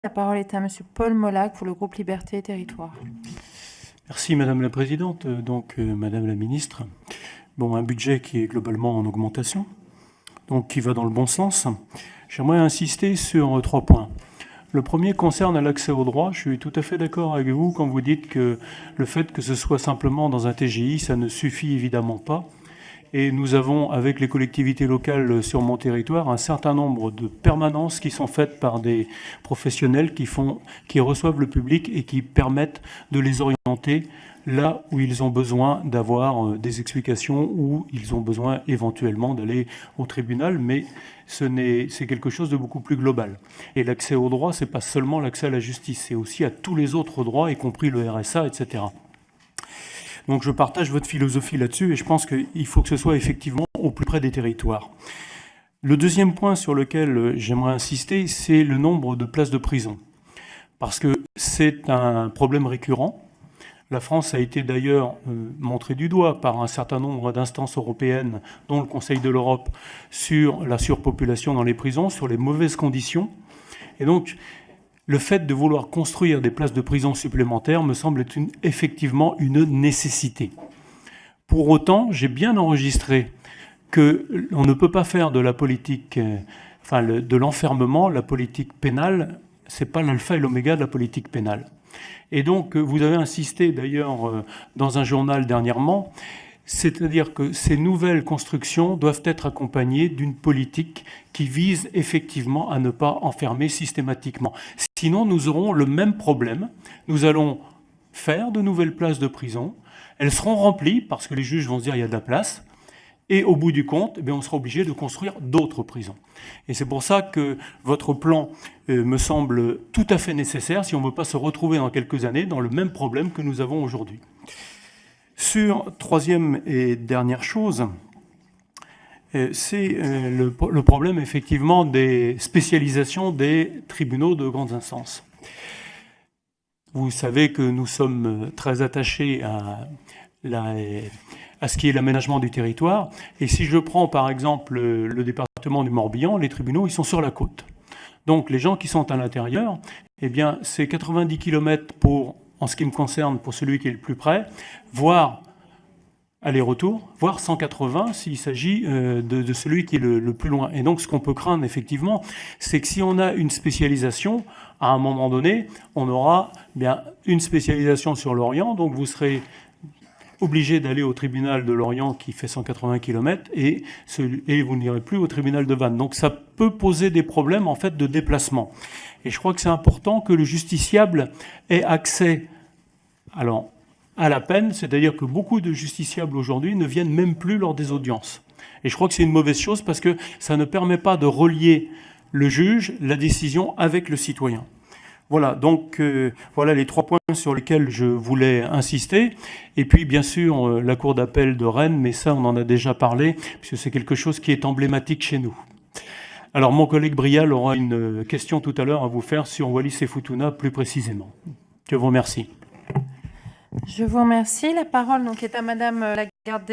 La parole est à Monsieur Paul Molac pour le groupe Liberté et Territoires. Merci Madame la Présidente. Madame la Ministre, un budget qui est globalement en augmentation, donc qui va dans le bon sens. J'aimerais insister sur 3 points. Le premier concerne l'accès au droit. Je suis tout à fait d'accord avec vous quand vous dites que le fait que ce soit simplement dans un TGI, ça ne suffit évidemment pas. Et nous avons, avec les collectivités locales sur mon territoire, un certain nombre de permanences qui sont faites par des professionnels qui reçoivent le public et qui permettent de les orienter là où ils ont besoin d'avoir des explications, où ils ont besoin éventuellement d'aller au tribunal, mais c'est quelque chose de beaucoup plus global. Et l'accès au droit, c'est pas seulement l'accès à la justice, c'est aussi à tous les autres droits, y compris le RSA, etc. Donc je partage votre philosophie là-dessus et je pense qu'il faut que ce soit effectivement au plus près des territoires. Le deuxième point sur lequel j'aimerais insister, c'est le nombre de places de prison. Parce que c'est un problème récurrent. La France a été d'ailleurs montrée du doigt par un certain nombre d'instances européennes, dont le Conseil de l'Europe, sur la surpopulation dans les prisons, sur les mauvaises conditions. Et donc, le fait de vouloir construire des places de prison supplémentaires me semble être effectivement une nécessité. Pour autant, j'ai bien enregistré qu'on ne peut pas faire de la politique, de l'enfermement, la politique pénale, c'est pas l'alpha et l'oméga de la politique pénale. Et donc, vous avez insisté d'ailleurs dans un journal dernièrement, c'est-à-dire que ces nouvelles constructions doivent être accompagnées d'une politique qui vise effectivement à ne pas enfermer systématiquement. Sinon, nous aurons le même problème. Nous allons faire de nouvelles places de prison. Elles seront remplies parce que les juges vont se dire il y a de la place. Et au bout du compte, on sera obligé de construire d'autres prisons. Et c'est pour ça que votre plan me semble tout à fait nécessaire si on ne veut pas se retrouver dans quelques années dans le même problème que nous avons aujourd'hui. Sur troisième et dernière chose, c'est le problème effectivement des spécialisations des tribunaux de grandes instances. Vous savez que nous sommes très attachés à ce qui est l'aménagement du territoire. Et si je prends par exemple le département du Morbihan, les tribunaux, ils sont sur la côte. Donc les gens qui sont à l'intérieur, c'est 90 km en ce qui me concerne, pour celui qui est le plus près, voire aller-retour, voire 180 s'il s'agit de celui qui est le plus loin. Et donc ce qu'on peut craindre effectivement, c'est que si on a une spécialisation, à un moment donné, on aura une spécialisation sur l'Orient, donc vous serez obligé d'aller au tribunal de Lorient qui fait 180 km et vous n'irez plus au tribunal de Vannes. Donc ça peut poser des problèmes en fait de déplacement. Et je crois que c'est important que le justiciable ait accès à la peine, c'est-à-dire que beaucoup de justiciables aujourd'hui ne viennent même plus lors des audiences. Et je crois que c'est une mauvaise chose parce que ça ne permet pas de relier le juge, la décision avec le citoyen. Voilà, donc voilà les 3 points sur lesquels je voulais insister. Et puis bien sûr la cour d'appel de Rennes, mais ça on en a déjà parlé, puisque c'est quelque chose qui est emblématique chez nous. Alors mon collègue Brial aura une question tout à l'heure à vous faire sur Wallis et Futuna plus précisément. Je vous remercie. Je vous remercie. La parole est à Madame la garde des